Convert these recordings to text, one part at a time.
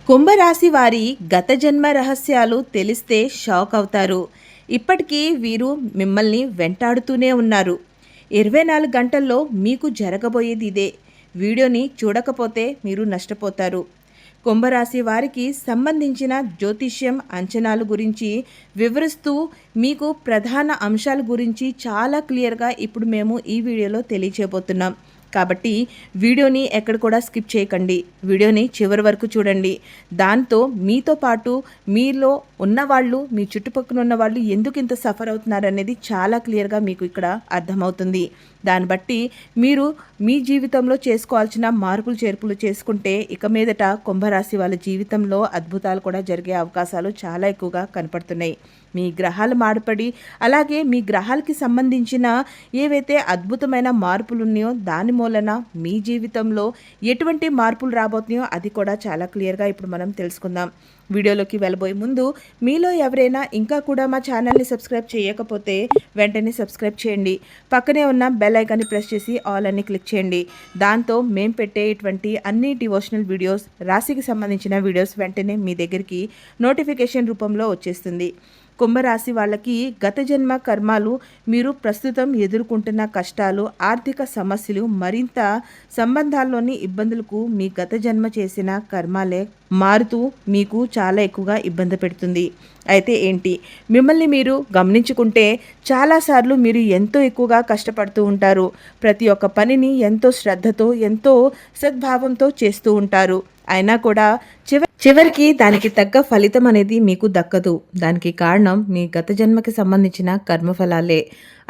కుంభరాశి వారి గత జన్మ రహస్యాలు తెలిస్తే షాక్ అవుతారు. ఇప్పటికీ వీరు మిమ్మల్ని వెంటాడుతూనే ఉన్నారు. 24 గంటల్లో మీకు జరగబోయేది ఇదే. వీడియోని చూడకపోతే మీరు నష్టపోతారు. కుంభరాశి వారికి సంబంధించిన జ్యోతిష్యం అంచనాలు గురించి వివరిస్తూ మీకు ప్రధాన అంశాల గురించి చాలా క్లియర్గా ఇప్పుడు మేము ఈ వీడియోలో తెలియచేయబోతున్నాం. కాబట్టి వీడియోని ఎక్కడ కూడా స్కిప్ చేయకండి. వీడియోని చివరి వరకు చూడండి. దాంతో మీతో పాటు మీలో ఉన్నవాళ్ళు, మీ చుట్టుపక్కల ఉన్న వాళ్ళు ఎందుకు ఇంత సఫర్ అవుతున్నారనేది చాలా క్లియర్గా మీకు ఇక్కడ అర్థమవుతుంది. దాన్ని బట్టి మీరు మీ జీవితంలో చేసుకోవాల్సిన మార్పులు చేర్పులు చేసుకుంటే ఇక మీదట కుంభరాశి వాళ్ళ జీవితంలో అద్భుతాలు కూడా జరిగే అవకాశాలు చాలా ఎక్కువగా కనపడుతున్నాయి. మీ గ్రహాలు మారుపడి అలాగే మీ గ్రహాలకి సంబంధించిన ఏవైతే అద్భుతమైన మార్పులు ఉన్నాయో దాని మూలన మీ జీవితంలో ఎటువంటి మార్పులు రాబోతున్నాయో అది కూడా చాలా క్లియర్గా ఇప్పుడు మనం తెలుసుకుందాం. వీడియోలోకి వెళ్ళబోయే ముందు మీలో ఎవరైనా ఇంకా కూడా మా ఛానల్ని సబ్స్క్రైబ్ చేయకపోతే వెంటనే సబ్స్క్రైబ్ చేయండి. పక్కనే ఉన్న బెల్ ఐకాన్ని ప్రెస్ చేసి ఆల్ అని క్లిక్ చేయండి. దాంతో మేము పెట్టేటువంటి అన్ని డివోషనల్ వీడియోస్, రాశికి సంబంధించిన వీడియోస్ వెంటనే మీ దగ్గరికి నోటిఫికేషన్ రూపంలో వచ్చేస్తుంది. కుంభరాశి వాళ్ళకి గత జన్మ కర్మాలు, మీరు ప్రస్తుతం ఎదుర్కొంటున్న కష్టాలు, ఆర్థిక సమస్యలు, మరింత సంబంధాల్లోని ఇబ్బందులకు మీ గత జన్మ చేసిన కర్మాలే మారుతూ మీకు చాలా ఎక్కువగా ఇబ్బంది పెడుతుంది. అయితే ఏంటి, మిమ్మల్ని మీరు గమనించుకుంటే చాలాసార్లు మీరు ఎంతో ఎక్కువగా కష్టపడుతూ ఉంటారు. ప్రతి ఒక్క పనిని ఎంతో శ్రద్ధతో, ఎంతో సద్భావంతో చేస్తూ ఉంటారు. అయినా కూడా చివరికి దానికి తగ్గ ఫలితం అనేది మీకు దక్కదు. దానికి కారణం మీ గత జన్మకి సంబంధించిన కర్మఫలాలే.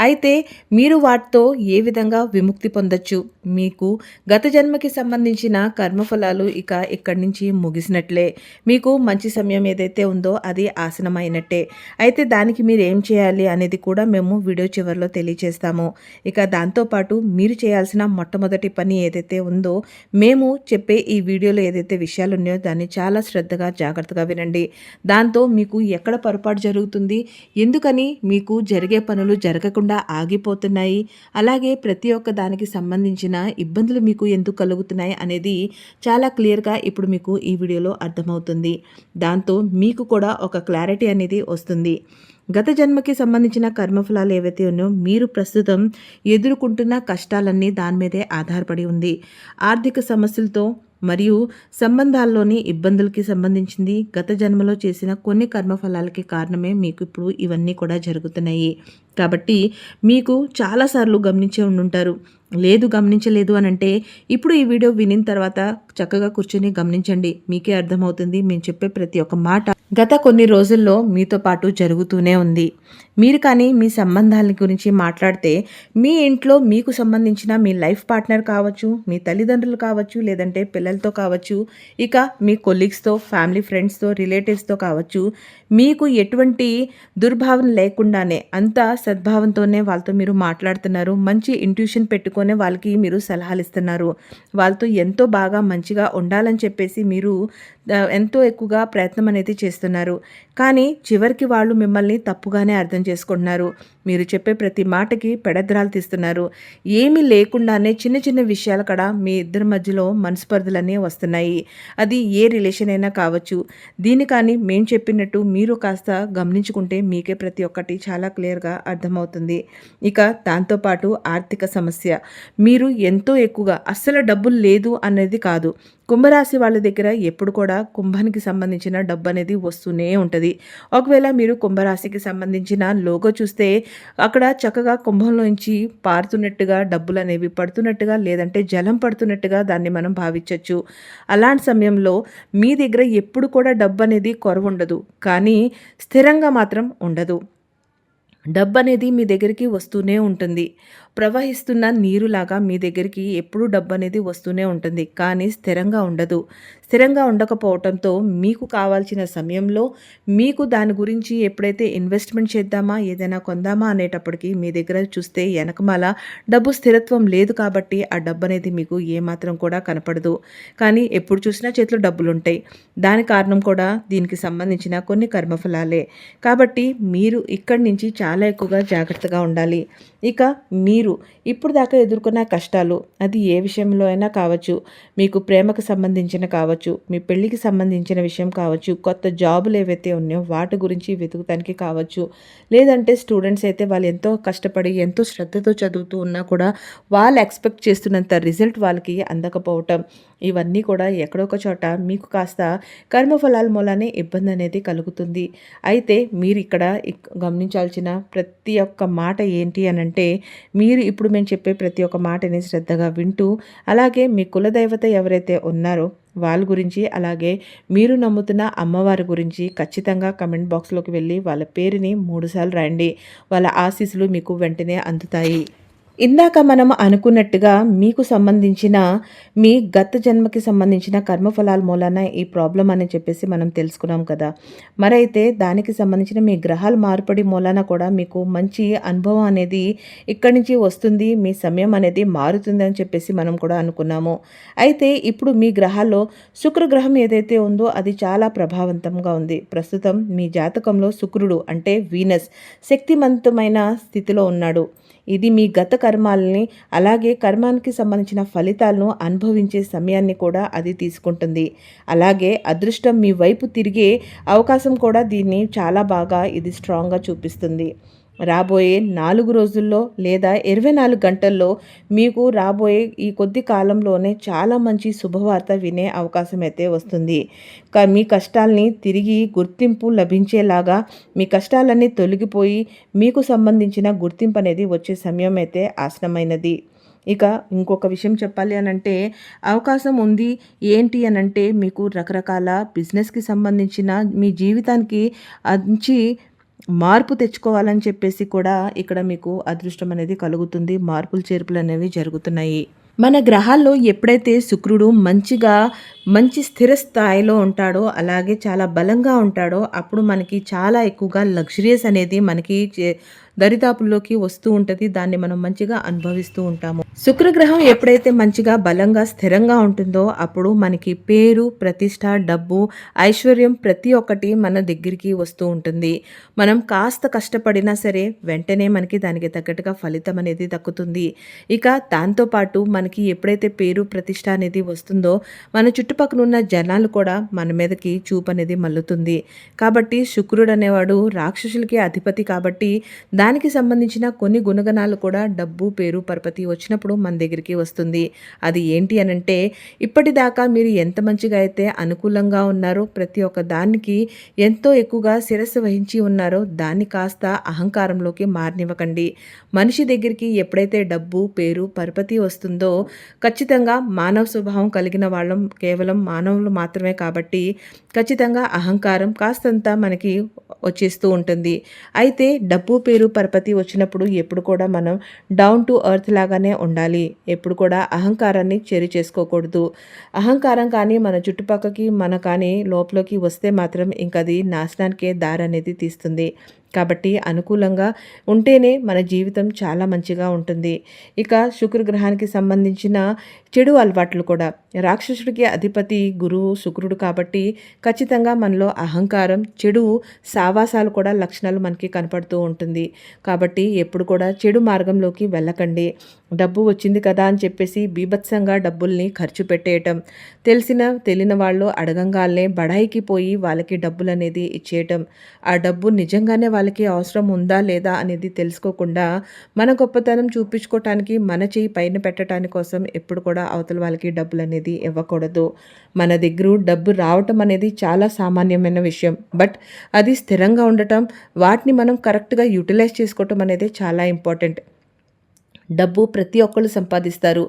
అయితే మీరు వాటితో ఏ విధంగా విముక్తి పొందొచ్చు? మీకు గత జన్మకి సంబంధించిన కర్మఫలాలు ఇక ఇక్కడి నుంచి ముగిసినట్లే. మీకు మంచి సమయం ఏదైతే ఉందో అది ఆసనమైనట్టే. అయితే దానికి మీరు ఏం చేయాలి అనేది కూడా మేము వీడియో చివరిలో తెలియజేస్తాము. ఇక దాంతోపాటు మీరు చేయాల్సిన మొట్టమొదటి పని ఏదైతే ఉందో, మేము చెప్పే ఈ వీడియోలో ఏదైతే విషయాలు ఉన్నాయో దాన్ని చాలా శ్రద్ధగా జాగ్రత్తగా వినండి. దాంతో మీకు ఎక్కడ పొరపాటు జరుగుతుంది, ఎందుకని మీకు జరిగే పనులు జరగకుండా ఆగిపోతున్నాయి, అలాగే ప్రతి ఒక్క దానికి సంబంధించిన ఇబ్బందులు మీకు ఎందుకు కలుగుతున్నాయి అనేది చాలా క్లియర్గా ఇప్పుడు మీకు ఈ వీడియోలో అర్థమవుతుంది. దాంతో మీకు కూడా ఒక క్లారిటీ అనేది వస్తుంది. గత జన్మకి సంబంధించిన కర్మఫలాలు ఏవైతే ఉన్నాయో, మీరు ప్రస్తుతం ఎదుర్కొంటున్న కష్టాలన్నీ దాని మీదే ఆధారపడి ఉంది. ఆర్థిక సమస్యలతో మరియు సంబంధాల్లోని ఇబ్బందులకి సంబంధించింది గత జన్మలో చేసిన కొన్ని కర్మఫలాలకి కారణమే మీకు ఇప్పుడు ఇవన్నీ కూడా జరుగుతున్నాయి. కాబట్టి మీకు చాలాసార్లు గమనించే ఉండుంటారు. లేదు గమనించలేదు అని అంటే ఇప్పుడు ఈ వీడియో వినిన తర్వాత చక్కగా కూర్చొని గమనించండి. మీకే అర్థమవుతుంది. మేము చెప్పే ప్రతి ఒక్క మాట గత కొన్ని రోజుల్లో మీతో పాటు జరుగుతూనే ఉంది. మీరు కానీ మీ సంబంధాల గురించి మాట్లాడితే మీ ఇంట్లో మీకు సంబంధించిన మీ లైఫ్ పార్ట్నర్ కావచ్చు, మీ తల్లిదండ్రులు కావచ్చు, లేదంటే పిల్లలతో కావచ్చు, ఇక మీ కొలీగ్స్తో, ఫ్యామిలీ ఫ్రెండ్స్తో, రిలేటివ్స్తో కావచ్చు, మీకు ఎటువంటి దుర్భావన లేకుండానే అంత సద్భావంతోనే వాళ్ళతో మీరు మాట్లాడుతున్నారు. మంచి ఇంట్యూషన్ పెట్టుకొని వాళ్ళకి మీరు సలహాలు ఇస్తున్నారు. వాళ్ళతో ఎంతో బాగా మంచిగా ఉండాలని చెప్పేసి మీరు ఎంతో ఎక్కువగా ప్రయత్నం అనేది చేస్తున్నారు. కానీ చివరికి వాళ్ళు మిమ్మల్ని తప్పుగానే అర్థం చేసుకుంటున్నారు. మీరు చెప్పే ప్రతి మాటకి పెడద్రాలు తీస్తున్నారు. ఏమీ లేకుండానే చిన్న చిన్న విషయాల కడ మీ ఇద్దరి మధ్యలో మనస్పర్ధలన్నీ వస్తున్నాయి. అది ఏ రిలేషన్ అయినా కావచ్చు. దీని కానీ మేము చెప్పినట్టు మీరు కాస్త గమనించుకుంటే మీకే ప్రతి ఒక్కటి చాలా క్లియర్గా అర్థమవుతుంది. ఇక దాంతోపాటు ఆర్థిక సమస్య, మీరు ఎంతో ఎక్కువగా అస్సలు డబ్బులు లేదు అనేది కాదు. కుంభరాశి వాళ్ళ దగ్గర ఎప్పుడు కూడా కుంభానికి సంబంధించిన డబ్బు అనేది వస్తూనే ఉంటుంది. ఒకవేళ మీరు కుంభరాశికి సంబంధించిన లోగో చూస్తే అక్కడ చక్కగా కుంభంలోంచి పారుతున్నట్టుగా డబ్బులు అనేవి పడుతున్నట్టుగా, లేదంటే జలం పడుతున్నట్టుగా దాన్ని మనం భావించవచ్చు. అలాంటి సమయంలో మీ దగ్గర ఎప్పుడు కూడా డబ్బు అనేది కొరవ ఉండదు, కానీ స్థిరంగా మాత్రం ఉండదు. డబ్బు అనేది మీ దగ్గరికి వస్తూనే ఉంటుంది. ప్రవహిస్తున్న నీరులాగా మీ దగ్గరికి ఎప్పుడూ డబ్బు అనేది వస్తూనే ఉంటుంది, కానీ స్థిరంగా ఉండదు. స్థిరంగా ఉండకపోవడంతో మీకు కావాల్సిన సమయంలో మీకు దాని గురించి ఎప్పుడైతే ఇన్వెస్ట్మెంట్ చేద్దామా, ఏదైనా కొందామా అనేటప్పటికి మీ దగ్గర చూస్తే వెనకమాల డబ్బు స్థిరత్వం లేదు. కాబట్టి ఆ డబ్బు అనేది మీకు ఏమాత్రం కూడా కనపడదు. కానీ ఎప్పుడు చూసినా చేతిలో డబ్బులు ఉంటాయి. దాని కారణం కూడా దీనికి సంబంధించిన కొన్ని కర్మఫలాలే. కాబట్టి మీరు ఇక్కడి నుంచి చాలా ఎక్కువగా జాగ్రత్తగా ఉండాలి. ఇక మీరు మీరు ఇప్పుడు దాకా ఎదుర్కొన్న కష్టాలు, అది ఏ విషయంలో అయినా కావచ్చు, మీకు ప్రేమకు సంబంధించిన కావచ్చు, మీ పెళ్ళికి సంబంధించిన విషయం కావచ్చు, కొత్త జాబులు ఏవైతే ఉన్నాయో వాటి గురించి వెతుకుతానికి కావచ్చు, లేదంటే స్టూడెంట్స్ అయితే వాళ్ళు ఎంతో కష్టపడి ఎంతో శ్రద్ధతో చదువుతూ ఉన్నా కూడా వాళ్ళు ఎక్స్పెక్ట్ చేస్తున్నంత రిజల్ట్ వాళ్ళకి అందకపోవటం, ఇవన్నీ కూడా ఎక్కడొక చోట మీకు కాస్త కర్మఫలాల మూలానే ఇబ్బంది అనేది కలుగుతుంది. అయితే మీరు ఇక్కడ గమనించాల్సిన ప్రతి ఒక్క మాట ఏంటి అనంటే, మీరు ఇప్పుడు మేము చెప్పే ప్రతి ఒక్క మాటని శ్రద్ధగా వింటూ, అలాగే మీ కులదైవత ఎవరైతే ఉన్నారో వాళ్ళ గురించి, అలాగే మీరు నమ్ముతున్న అమ్మవారి గురించి ఖచ్చితంగా కమెంట్ బాక్స్లోకి వెళ్ళి వాళ్ళ పేరుని 3 సార్లు రాయండి. వాళ్ళ ఆశీస్సులు మీకు వెంటనే అందుతాయి. ఇందాక మనం అనుకున్నట్టుగా మీకు సంబంధించిన మీ గత జన్మకి సంబంధించిన కర్మఫలాల మూలాన ఈ ప్రాబ్లం అని చెప్పేసి మనం తెలుసుకున్నాం కదా. మరైతే దానికి సంబంధించిన మీ గ్రహాలు మార్పడి మూలాన కూడా మీకు మంచి అనుభవం అనేది ఇక్కడి నుంచి వస్తుంది, మీ సమయం అనేది మారుతుంది అని చెప్పేసి మనం కూడా అనుకున్నాము. అయితే ఇప్పుడు మీ గ్రహాల్లో శుక్రగ్రహం ఏదైతే ఉందో అది చాలా ప్రభావవంతంగా ఉంది. ప్రస్తుతం మీ జాతకంలో శుక్రుడు అంటే వీనస్ శక్తివంతమైన స్థితిలో ఉన్నాడు. ఇది మీ గత కర్మాలని, అలాగే కర్మానికి సంబంధించిన ఫలితాలను అనుభవించే సమయాన్ని కూడా అది తీసుకుంటుంది. అలాగే అదృష్టం మీ వైపు తిరిగే అవకాశం కూడా దీన్ని చాలా బాగా ఇది స్ట్రాంగ్గా చూపిస్తుంది. రాబోయే 4 రోజుల్లో లేదా 24 గంటల్లో మీకు రాబోయే ఈ కొద్ది కాలంలోనే చాలా మంచి శుభవార్త వినే అవకాశం అయితే వస్తుంది. మీ కష్టాల్ని తిరిగి గుర్తింపు లభించేలాగా, మీ కష్టాలన్నీ తొలగిపోయి మీకు సంబంధించిన గుర్తింపు అనేది వచ్చే సమయం అయితే ఆసన్నమైనది. ఇక ఇంకొక విషయం చెప్పాలి అనంటే, అవకాశం ఉంది ఏంటి అనంటే, మీకు రకరకాల బిజినెస్కి సంబంధించిన మీ జీవితానికి మంచి మార్పు తెచ్చుకోవాలని చెప్పేసి కూడా ఇక్కడ మీకు అదృష్టం అనేది కలుగుతుంది. మార్పులు చేర్పులు అనేవి జరుగుతున్నాయి. మన గ్రహాల్లో ఎప్పుడైతే శుక్రుడు మంచి స్థిర స్థాయిలో ఉంటాడో, అలాగే చాలా బలంగా ఉంటాడో, అప్పుడు మనకి చాలా ఎక్కువగా లగ్జరియస్ అనేది మనకి దరిదాపుల్లోకి వస్తూ ఉంటుంది. దాన్ని మనం మంచిగా అనుభవిస్తూ ఉంటాము. శుక్రగ్రహం ఎప్పుడైతే మంచిగా బలంగా స్థిరంగా ఉంటుందో అప్పుడు మనకి పేరు, ప్రతిష్ట, డబ్బు, ఐశ్వర్యం ప్రతి ఒక్కటి మన దగ్గరికి వస్తూ ఉంటుంది. మనం కాస్త కష్టపడినా సరే వెంటనే మనకి దానికి తగ్గట్టుగా ఫలితం అనేది దక్కుతుంది. ఇక దాంతోపాటు మనకి ఎప్పుడైతే పేరు, ప్రతిష్ట అనేది వస్తుందో మన చుట్టుపక్కల ఉన్న జనాలు కూడా మన మీదకి చూపు అనేది మల్లుతుంది. కాబట్టి శుక్రుడు అనేవాడు రాక్షసులకి అధిపతి కాబట్టి దానికి సంబంధించిన కొన్ని గుణగణాలు కూడా డబ్బు, పేరు, పరపతి వచ్చినప్పుడు మన దగ్గరికి వస్తుంది. అది ఏంటి అనంటే, ఇప్పటిదాకా మీరు ఎంత మంచిగా అయితే అనుకూలంగా ఉన్నారో, ప్రతి ఒక్క దానికి ఎంతో ఎక్కువగా శిరస్సు వహించి ఉన్నారో దాన్ని కాస్త అహంకారంలోకి మారనివ్వకండి. మనిషి దగ్గరికి ఎప్పుడైతే డబ్బు, పేరు, పరపతి వస్తుందో ఖచ్చితంగా మానవ స్వభావం కలిగిన వాళ్ళం కేవలం మానవులు మాత్రమే కాబట్టి ఖచ్చితంగా అహంకారం కాస్తంత మనకి వచ్చేస్తూ ఉంటుంది. అయితే డబ్బు, పేరు, పరపతి వచ్చినప్పుడు ఎప్పుడు కూడా మనం డౌన్ టు ఎర్త్ లాగానే ఉండాలి. ఎప్పుడు కూడా అహంకారాన్ని చెరి చేసుకోకూడదు. అహంకారం కానీ మన చుట్టుపక్కకి కానీ లోపలికి వస్తే మాత్రం ఇంకది నాశనానికే దారి అనేది తీస్తుంది. కాబట్టి అనుకూలంగా ఉంటేనే మన జీవితం చాలా మంచిగా ఉంటుంది. ఇక శుక్రగ్రహానికి సంబంధించిన చెడు అలవాట్లు కూడా, రాక్షసుడికి అధిపతి గురువు శుక్రుడు కాబట్టి ఖచ్చితంగా మనలో అహంకారం, చెడు సావాసాలు కూడా లక్షణాలు మనకి కనపడుతూ ఉంటుంది. కాబట్టి ఎప్పుడు కూడా చెడు మార్గంలోకి వెళ్ళకండి. డబ్బు వచ్చింది కదా అని చెప్పేసి బీభత్సంగా డబ్బుల్ని ఖర్చు పెట్టేయటం, తెలియని వాళ్ళు అడగంగానే బడాయికి పోయి వాళ్ళకి డబ్బులు అనేది ఇచ్చేయటం, ఆ డబ్బు నిజంగానే వాళ్ళకి అవసరం ఉందా లేదా అనేది తెలుసుకోకుండా మన గొప్పతనం చూపించుకోవటానికి మన చేయి పైన పెట్టడానికి కోసం ఎప్పుడు కూడా అవతల వాళ్ళకి డబ్బులు అనేది ఇవ్వకూడదు. మన దగ్గర డబ్బు రావటం అనేది చాలా సామాన్యమైన విషయం. బట్ అది స్థిరంగా ఉండటం, వాటిని మనం కరెక్ట్గా యూటిలైజ్ చేసుకోవటం అనేది చాలా ఇంపార్టెంట్. డబ్బు ప్రతి ఒక్కళ్ళు సంపాదిస్తారు.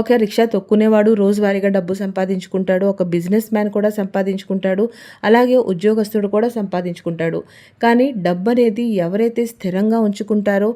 ఒక రిక్షా తొక్కునేవాడు రోజువారీగా డబ్బు సంపాదించుకుంటాడు. ఒక బిజినెస్ మ్యాన్ కూడా సంపాదించుకుంటాడు. అలాగే ఉద్యోగస్తుడు కూడా సంపాదించుకుంటాడు. కానీ డబ్బు అనేది ఎవరైతే స్థిరంగా ఉంచుకుంటారో,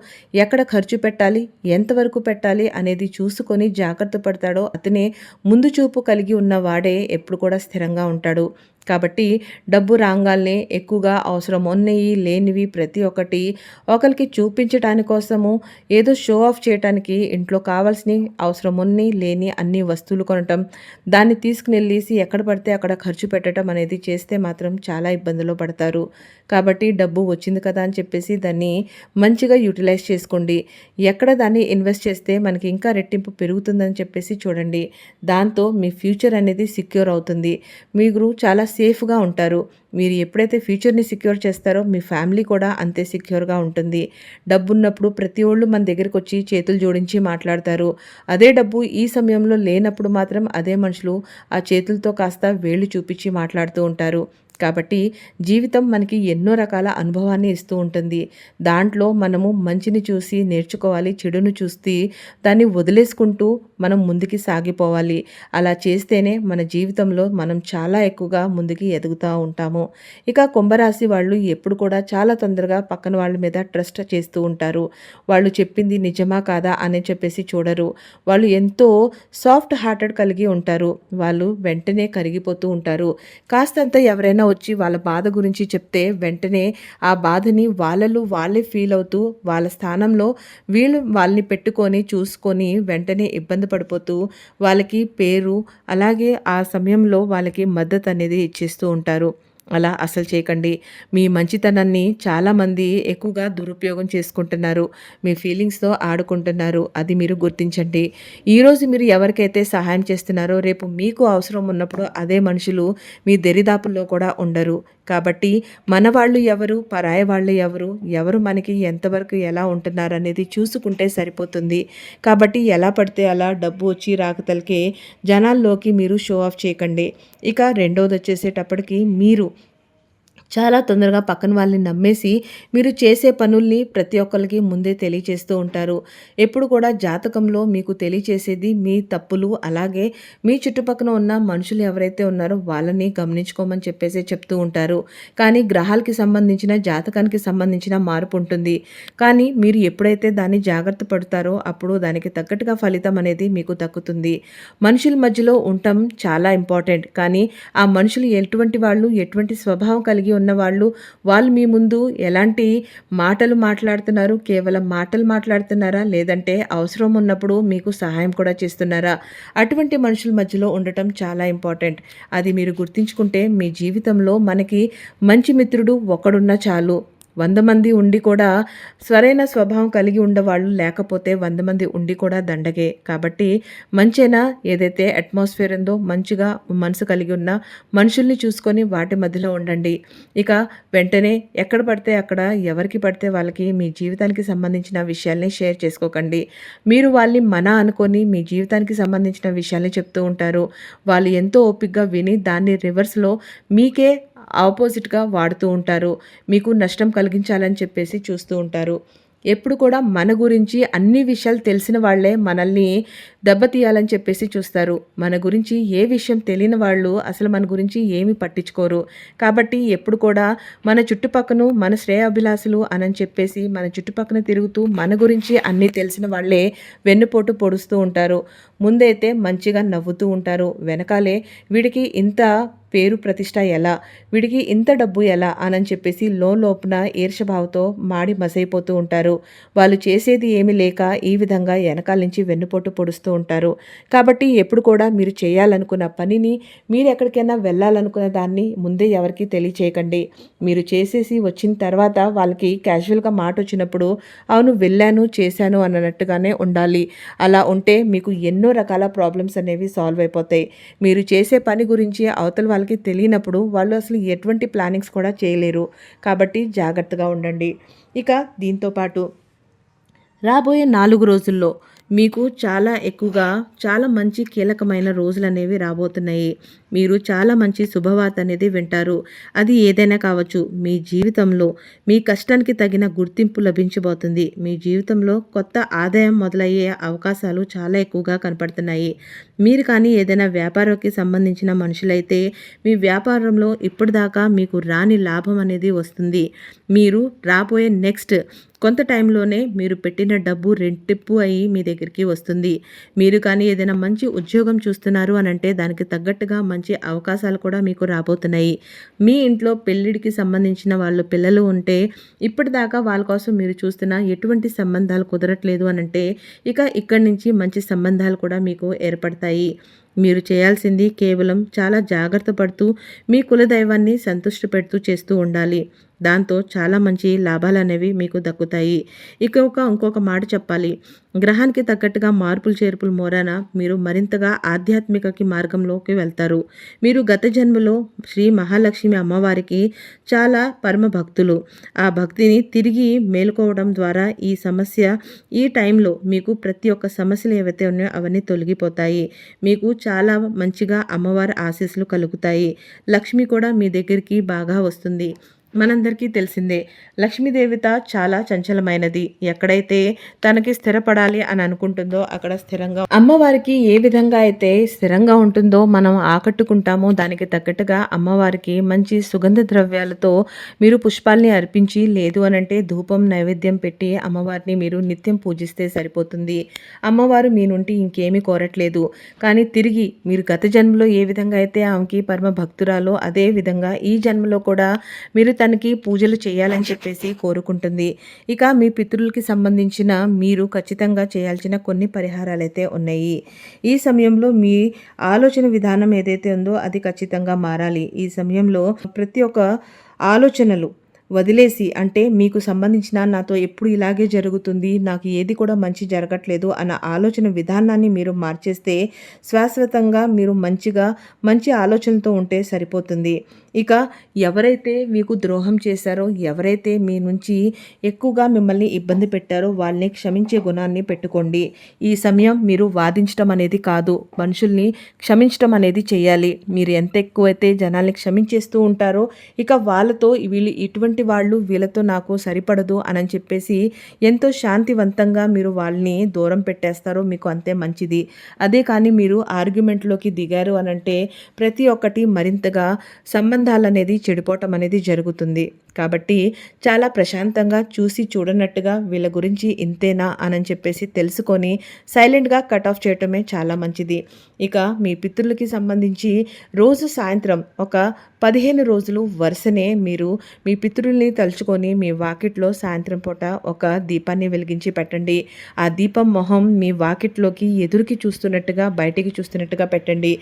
ఎక్కడ ఖర్చు పెట్టాలి, ఎంతవరకు పెట్టాలి అనేది చూసుకొని జాగ్రత్త పడతాడో అతనే ముందు చూపు కలిగి ఉన్నవాడే ఎప్పుడు కూడా స్థిరంగా ఉంటాడు. కాబట్టి డబ్బు రాంగాల్నే ఎక్కువగా అవసరం ఉన్నయి, లేనివి ప్రతి ఒక్కటి ఒకరికి చూపించటాని కోసము ఏదో షో ఆఫ్ చేయటానికి ఇంట్లో కావాల్సినయి, అవసరం ఉన్నయి, లేని అన్ని వస్తువులు కొనటం, దాన్ని తీసుకునెళ్ళేసి ఎక్కడ పడితే అక్కడ ఖర్చు పెట్టడం అనేది చేస్తే మాత్రం చాలా ఇబ్బందుల్లో పడతారు. కాబట్టి డబ్బు వచ్చింది కదా అని చెప్పేసి దాన్ని మంచిగా యూటిలైజ్ చేసుకోండి. ఎక్కడ దాన్ని ఇన్వెస్ట్ చేస్తే మనకి ఇంకా రెట్టింపు పెరుగుతుందని చెప్పేసి చూడండి. దాంతో మీ ఫ్యూచర్ అనేది సెక్యూర్ అవుతుంది. మీరు చాలా సేఫ్‌గా ఉంటారు. మీరు ఎప్పుడైతే ఫ్యూచర్‌ని సెక్యూర్ చేస్తారో మీ ఫ్యామిలీ కూడా అంతే సెక్యూర్‌గా ఉంటుంది. డబ్బున్నప్పుడు ప్రతి ఒళ్ళు మన దగ్గరకొచ్చి చేతులు జోడించి మాట్లాడతారు. అదే డబ్బు ఈ సమయంలో లేనప్పుడు మాత్రం అదే మనుషులు ఆ చేతులతో కాస్త వేళ్ళు చూపించి మాట్లాడుతూ ఉంటారు. కాబట్టి జీవితం మనకి ఎన్నో రకాల అనుభవాన్ని ఇస్తూ ఉంటుంది. దాంట్లో మనము మంచిని చూసి నేర్చుకోవాలి, చెడును చూసి దాన్ని వదిలేసుకుంటూ మనం ముందుకి సాగిపోవాలి. అలా చేస్తేనే మన జీవితంలో మనం చాలా ఎక్కువగా ముందుకి ఎదుగుతూ ఉంటాము. ఇక కుంభరాశి వాళ్ళు ఎప్పుడు కూడా చాలా తొందరగా పక్కన వాళ్ళ మీద ట్రస్ట్ చేస్తూ ఉంటారు. వాళ్ళు చెప్పింది నిజమా కాదా అని చెప్పేసి చూడరు. వాళ్ళు ఎంతో సాఫ్ట్ హార్టెడ్ కలిగి ఉంటారు. వాళ్ళు వెంటనే కరిగిపోతూ ఉంటారు. కాస్తంత ఎవరైనా వచ్చి వాళ్ళ బాధ గురించి చెప్తే వెంటనే ఆ బాధని వాళ్ళలో వాళ్ళే ఫీల్ అవుతూ వాళ్ళ స్థానంలో వీళ్ళు వాళ్ళని పెట్టుకొని చూసుకొని వెంటనే ఇబ్బంది పడిపోతూ వాళ్ళకి పేరు అలాగే ఆ సమయంలో వాళ్ళకి మద్దతు అనేది ఇచ్చేస్తూ ఉంటారు. అలా అసలు చేయకండి. మీ మంచితనాన్ని చాలామంది ఎక్కువగా దురుపయోగం చేసుకుంటున్నారు. మీ ఫీలింగ్స్‌తో ఆడుకుంటున్నారు. అది మీరు గుర్తించండి. ఈరోజు మీరు ఎవరికైతే సహాయం చేస్తున్నారో రేపు మీకు అవసరం ఉన్నప్పుడు అదే మనుషులు మీ దరిదాపుల్లో కూడా ఉండరు. కాబట్టి మన వాళ్ళు ఎవరు, పరాయి వాళ్ళు ఎవరు, ఎవరు మనకి ఎంతవరకు ఎలా ఉంటున్నారనేది చూసుకుంటే సరిపోతుంది. కాబట్టి ఎలా పడితే అలా డబ్బు వచ్చి రాకతలకే జనాల్లోకి మీరు షో ఆఫ్ చేయకండి. ఇక రెండోదొచ్చేసేటప్పటికి మీరు చాలా తొందరగా పక్కన వాళ్ళని నమ్మేసి మీరు చేసే పనుల్ని ప్రతి ఒక్కరికి ముందే తెలియచేస్తూ ఉంటారు. ఎప్పుడు కూడా జాతకంలో మీకు తెలియచేసేది మీ తప్పులు అలాగే మీ చుట్టుపక్కన ఉన్న మనుషులు ఎవరైతే ఉన్నారో వాళ్ళని గమనించుకోమని చెప్పేసి చెప్తూ ఉంటారు. కానీ గ్రహాలకి సంబంధించిన జాతకానికి సంబంధించిన మార్పు ఉంటుంది. కానీ మీరు ఎప్పుడైతే దాన్ని జాగ్రత్త పడతారో అప్పుడు దానికి తగ్గట్టుగా ఫలితం అనేది మీకు దక్కుతుంది. మనుషుల మధ్యలో ఉండటం చాలా ఇంపార్టెంట్. కానీ ఆ మనుషులు ఎటువంటి వాళ్ళు, ఎటువంటి స్వభావం కలిగి ఉన్నవాళ్ళు, వాళ్ళు మీ ముందు ఎలాంటి మాటలు మాట్లాడుతున్నారు, కేవలం మాటలు మాట్లాడుతున్నారా లేదంటే అవసరం ఉన్నప్పుడు మీకు సహాయం కూడా చేస్తున్నారా, అటువంటి మనుషుల మధ్యలో ఉండటం చాలా ఇంపార్టెంట్. అది మీరు గుర్తించుకుంటే మీ జీవితంలో మనకి మంచి మిత్రుడు ఒకడున్నా చాలు. 100 మంది ఉండి కూడా సరైన స్వభావం కలిగి ఉండేవాళ్ళు లేకపోతే 100 మంది ఉండి కూడా దండగే. కాబట్టి మంచైనా ఏదైతే అట్మాస్ఫియర్ ఉందో మంచిగా మనసు కలిగి ఉన్న మనుషుల్ని చూసుకొని వాటి మధ్యలో ఉండండి. ఇక వెంటనే ఎక్కడ పడితే అక్కడ ఎవరికి పడితే వాళ్ళకి మీ జీవితానికి సంబంధించిన విషయాల్ని షేర్ చేసుకోకండి. మీరు వాళ్ళని మన అనుకొని మీ జీవితానికి సంబంధించిన విషయాల్ని చెప్తూ ఉంటారు. వాళ్ళు ఎంతో ఓపికగా విని దాన్ని రివర్స్‌లో మీకే ఆపోజిట్‌గా వాడుతూ ఉంటారు. మీకు నష్టం కలిగించాలని చెప్పేసి చూస్తూ ఉంటారు. ఎప్పుడు కూడా మన గురించి అన్ని విషయాలు తెలిసిన వాళ్ళే మనల్ని దెబ్బతీయాలని చెప్పేసి చూస్తారు. మన గురించి ఏ విషయం తెలియని వాళ్ళు అసలు మన గురించి ఏమీ పట్టించుకోరు. కాబట్టి ఎప్పుడు కూడా మన చుట్టుపక్కన మన శ్రేయోభిలాషులు అని చెప్పేసి మన చుట్టుపక్కన తిరుగుతూ మన గురించి అన్నీ తెలిసిన వాళ్ళే వెన్నుపోటు పొడుస్తూ ఉంటారు. ముందైతే మంచిగా నవ్వుతూ ఉంటారు. వెనకాలే వీడికి ఇంత పేరు ప్రతిష్ట ఎలా, వీడికి ఇంత డబ్బు ఎలా అని చెప్పేసి లోలోపున ఈర్ష్యభావంతో మాడి మసైపోతూ ఉంటారు. వాళ్ళు చేసేది ఏమీ లేక ఈ విధంగా వెనకాల నుంచి వెన్నుపోటు పొడుస్తూ ఉంటారు. కాబట్టి ఎప్పుడు కూడా మీరు చేయాలనుకున్న పనిని, మీరు ఎక్కడికైనా వెళ్ళాలనుకున్న దాన్ని ముందే ఎవరికి తెలియచేయకండి. మీరు చేసేసి వచ్చిన తర్వాత వాళ్ళకి క్యాజువల్గా మాట వచ్చినప్పుడు అవును వెళ్ళాను చేశాను అన్నట్టుగానే ఉండాలి. అలా ఉంటే మీకు ఎన్నో రకాల ప్రాబ్లమ్స్ అనేవి సాల్వ్ అయిపోతాయి. మీరు చేసే పని గురించి అవతల వాళ్ళకి తెలియనప్పుడు వాళ్ళు అసలు ఎటువంటి ప్లానింగ్స్ కూడా చేయలేరు. కాబట్టి జాగ్రత్తగా ఉండండి. ఇక దీంతో పాటు రాబోయే 4 రోజుల్లో మీకు చాలా ఎక్కువగా చాలా మంచి కీలకమైన రోజులనేవి రాబోతున్నాయి. మీరు చాలా మంచి శుభవార్త అనేది వింటారు. అది ఏదైనా కావచ్చు. మీ జీవితంలో మీ కష్టానికి తగిన గుర్తింపు లభించబోతుంది. మీ జీవితంలో కొత్త ఆదాయం మొదలయ్యే అవకాశాలు చాలా ఎక్కువగా కనపడుతున్నాయి. మీరు కానీ ఏదైనా వ్యాపారానికి సంబంధించిన మనుషులైతే మీ వ్యాపారంలో ఇప్పటిదాకా మీకు రాని లాభం అనేది వస్తుంది. మీరు రాబోయే నెక్స్ట్ కొంత టైంలోనే మీరు పెట్టిన డబ్బు రెట్టింపు అయ్యి మీ దగ్గరికి వస్తుంది. మీరు కానీ ఏదైనా మంచి ఉద్యోగం చూస్తున్నారు అనంటే దానికి తగ్గట్టుగా మంచి అవకాశాలు కూడా మీకు రాబోతున్నాయి. మీ ఇంట్లో పెళ్ళిడికి సంబంధించిన వాళ్ళు పిల్లలు ఉంటే ఇప్పటిదాకా వాళ్ళ కోసం మీరు చూస్తున్న ఎటువంటి సంబంధాలు కుదరట్లేదు అనంటే ఇక్కడి నుంచి మంచి సంబంధాలు కూడా మీకు ఏర్పడతాయి. మీరు చేయాల్సింది కేవలం చాలా జాగ్రత్త పడుతూ మీ కులదైవాన్ని సంతుష్టపెడుతూ చేస్తూ ఉండాలి. దాంతో చాలా మంచి లాభాలనేవి మీకు దక్కుతాయి. ఇంకొక మాట చెప్పాలి. గ్రహానికి తగ్గట్టుగా మార్పులు చేర్పులు మూలాన మీరు మరింతగా ఆధ్యాత్మికకి మార్గంలోకి వెళ్తారు. మీరు గత జన్మలో శ్రీ మహాలక్ష్మి అమ్మవారికి చాలా పరమ భక్తులు. ఆ భక్తిని తిరిగి మేలుకోవడం ద్వారా ఈ టైంలో మీకు ప్రతి ఒక్క సమస్యలు ఏవైతే ఉన్నాయో అవన్నీ తొలగిపోతాయి. మీకు చాలా మంచిగా అమ్మవారి ఆశీస్సులు కలుగుతాయి. లక్ష్మి కూడా మీ దగ్గరికి బాగా వస్తుంది. మనందరికీ తెలిసిందే, లక్ష్మీదేవత చాలా చంచలమైనది. ఎక్కడైతే తనకి స్థిరపడాలి అని అనుకుంటుందో అక్కడ స్థిరంగా అమ్మవారికి ఏ విధంగా అయితే స్థిరంగా ఉంటుందో మనం ఆకట్టుకుంటామో దానికి తగ్గట్టుగా అమ్మవారికి మంచి సుగంధ ద్రవ్యాలతో మీరు పుష్పాల్ని అర్పించి, లేదు అనంటే ధూపం నైవేద్యం పెట్టి అమ్మవారిని మీరు నిత్యం పూజిస్తే సరిపోతుంది. అమ్మవారు మీ నుండి ఇంకేమీ కోరట్లేదు. కానీ తిరిగి మీరు గత జన్మలో ఏ విధంగా అయితే ఆమెకి పరమ భక్తురాలో అదే విధంగా ఈ జన్మలో కూడా మీరు తనకి పూజలు చేయాలని చెప్పేసి కోరుకుంటుంది. మీ పితృలకి సంబంధించిన మీరు ఖచ్చితంగా చేయాల్సిన కొన్ని పరిహారాలైతే ఉన్నాయి. ఈ సమయంలో మీ ఆలోచన విధానం ఏదైతే ఉందో అది ఖచ్చితంగా మారాలి. ఈ సమయంలో ప్రతి ఒక్క ఆలోచనలు వదిలేసి, అంటే మీకు సంబంధించిన నాతో ఎప్పుడు ఇలాగే జరుగుతుంది, నాకు ఏది కూడా మంచి జరగట్లేదు అన్న ఆలోచన విధానాన్ని మీరు మార్చేస్తే శాశ్వతంగా మీరు మంచి ఆలోచనతో ఉంటే సరిపోతుంది. ఎవరైతే మీకు ద్రోహం చేశారో, ఎవరైతే మీ నుంచి ఎక్కువగా మిమ్మల్ని ఇబ్బంది పెట్టారో వాళ్ళని క్షమించే గుణాన్ని పెట్టుకోండి. ఈ సమయం మీరు వాదించడం అనేది కాదు, మనుషుల్ని క్షమించడం అనేది చేయాలి. మీరు ఎంత ఎక్కువైతే జనాల్ని క్షమించేస్తూ ఉంటారో వాళ్ళతో ఇటువంటి వాళ్ళు వీళ్ళతో నాకు సరిపడదు అని చెప్పేసి ఎంతో శాంతివంతంగా మీరు వాళ్ళని దూరం పెట్టేస్తారో మీకు అంతే మంచిది. అదే కానీ మీరు ఆర్గ్యుమెంట్లోకి దిగారు అనంటే ప్రతి ఒక్కటి మరింతగా సంబంధాలనేది చెడిపోవటం అనేది జరుగుతుంది. కాబట్టి చాలా ప్రశాంతంగా చూసి చూడనట్టుగా వీళ్ళ గురించి ఇంతేనా అని చెప్పేసి తెలుసుకొని సైలెంట్గా కట్ ఆఫ్ చేయటమే చాలా మంచిది. మీ పితృలకి సంబంధించి రోజు సాయంత్రం ఒక 15 రోజులు వరుసనే మీరు మీ పితృల్ని తలుచుకొని మీ వాకిట్లో సాయంత్రం పూట ఒక దీపాన్ని వెలిగించి పెట్టండి. ఆ దీపం మొహం మీ వాకిట్లోకి ఎదురుకి చూస్తున్నట్టుగా, బయటికి చూస్తున్నట్టుగా పెట్టండి.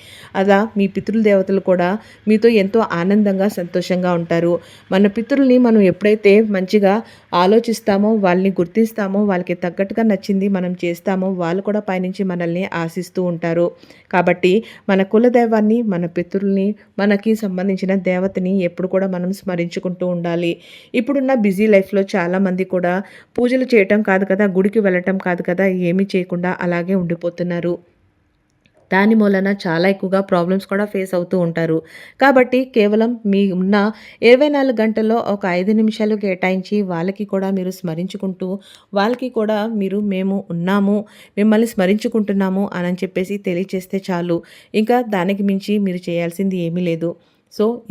అలా మీ పితృదేవతలు కూడా మీతో ఎంతో ఆనందంగా సంతోషంగా ఉంటారు. మన పితృల్ని మనం ఎప్పుడైతే మంచిగా ఆలోచిస్తామో, వాళ్ళని గుర్తిస్తామో, వాళ్ళకి తగ్గట్టుగా నచ్చింది మనం చేస్తామో వాళ్ళు కూడా పైనుంచి మనల్ని ఆశిస్తూ ఉంటారు. కాబట్టి మన కులదైవాన్ని, మన పితృల్ని, మనకి సంబంధించిన దేవతని ఎప్పుడు కూడా మనం స్మరించుకుంటూ ఉండాలి. ఇప్పుడున్న బిజీ లైఫ్లో చాలామంది కూడా పూజలు చేయటం కాదు కదా, గుడికి వెళ్ళటం కాదు కదా, ఏమీ చేయకుండా అలాగే ఉండిపోతున్నారు. దాని మూలన చాలా ఎక్కువగా ప్రాబ్లమ్స్ కూడా ఫేస్ అవుతూ ఉంటారు. కాబట్టి కేవలం మీ ఉన్న 24 గంటల్లో ఒక 5 నిమిషాలు కేటాయించి వాళ్ళకి కూడా మీరు స్మరించుకుంటూ, వాళ్ళకి కూడా మేము ఉన్నాము, మిమ్మల్ని స్మరించుకుంటున్నాము అని చెప్పేసి తెలియచేస్తే చాలు. దానికి మించి మీరు చేయాల్సింది ఏమీ లేదు.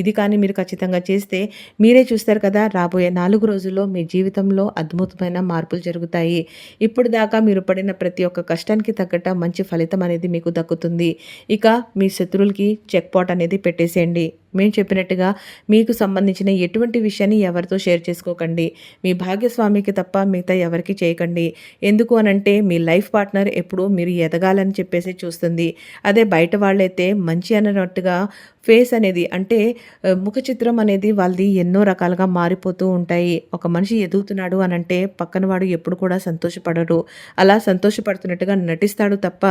ఇది కానీ మీరు ఖచ్చితంగా చేస్తే మీరే చూస్తారు కదా, రాబోయే 4 రోజుల్లో మీ జీవితంలో అద్భుతమైన మార్పులు జరుగుతాయి. ఇప్పుడు దాకా మీరు పడిన ప్రతి ఒక్క కష్టానికి తగ్గట్ట మంచి ఫలితం అనేది మీకు దక్కుతుంది. మీ శత్రువులకి చెక్ పాట్ అనేది పెట్టేసేయండి. మేము చెప్పినట్టుగా మీకు సంబంధించిన ఎటువంటి విషయాన్ని ఎవరితో షేర్ చేసుకోకండి. మీ భాగ్యస్వామికి తప్ప మిగతా ఎవరికి చేయకండి. ఎందుకు అనంటే మీ లైఫ్ పార్ట్నర్ ఎప్పుడు మీరు ఎదగాలని చెప్పేసి చూస్తుంది. అదే బయట వాళ్ళైతే మంచి అన్నట్టుగా ఫేస్ అనేది, అంటే ముఖ చిత్రం అనేది వాళ్ళది ఎన్నో రకాలుగా మారిపోతూ ఉంటాయి. ఒక మనిషి ఎదుగుతున్నాడు అనంటే పక్కన వాడు ఎప్పుడు కూడా సంతోషపడడు. అలా సంతోషపడుతున్నట్టుగా నటిస్తాడు తప్ప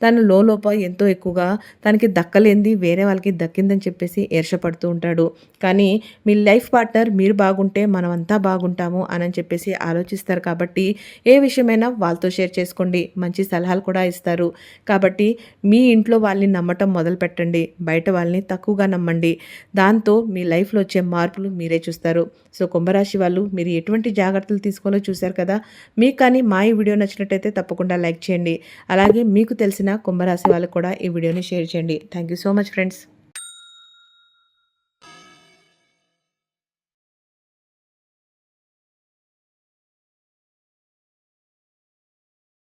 తన లోపల ఎంతో ఎక్కువగా తనకి దక్కలేంది వేరే వాళ్ళకి దక్కిందని చెప్పేసి ఈర్షపడుతూ ఉంటాడు. కానీ మీ లైఫ్ పార్ట్నర్ మీరు బాగుంటే మనమంతా బాగుంటాము అని చెప్పేసి ఆలోచిస్తారు. కాబట్టి ఏ విషయమైనా వాళ్ళతో షేర్ చేసుకోండి. మంచి సలహాలు కూడా ఇస్తారు. కాబట్టి మీ ఇంట్లో వాళ్ళని నమ్మటం మొదలు పెట్టండి. బయట వాళ్ళని తక్కువగా నమ్మండి. దాంతో మీ లైఫ్లో వచ్చే మార్పులు మీరే చూస్తారు. కుంభరాశి వాళ్ళు మీరు ఎటువంటి జాగ్రత్తలు తీసుకోవాలో చూశారు కదా. మీకు కానీ మా ఈ వీడియో నచ్చినట్టయితే తప్పకుండా లైక్ చేయండి. అలాగే మీకు తెలిసిన కుంభరాశి వాళ్ళకు కూడా ఈ వీడియోని షేర్ చేయండి. Thank you so much friends.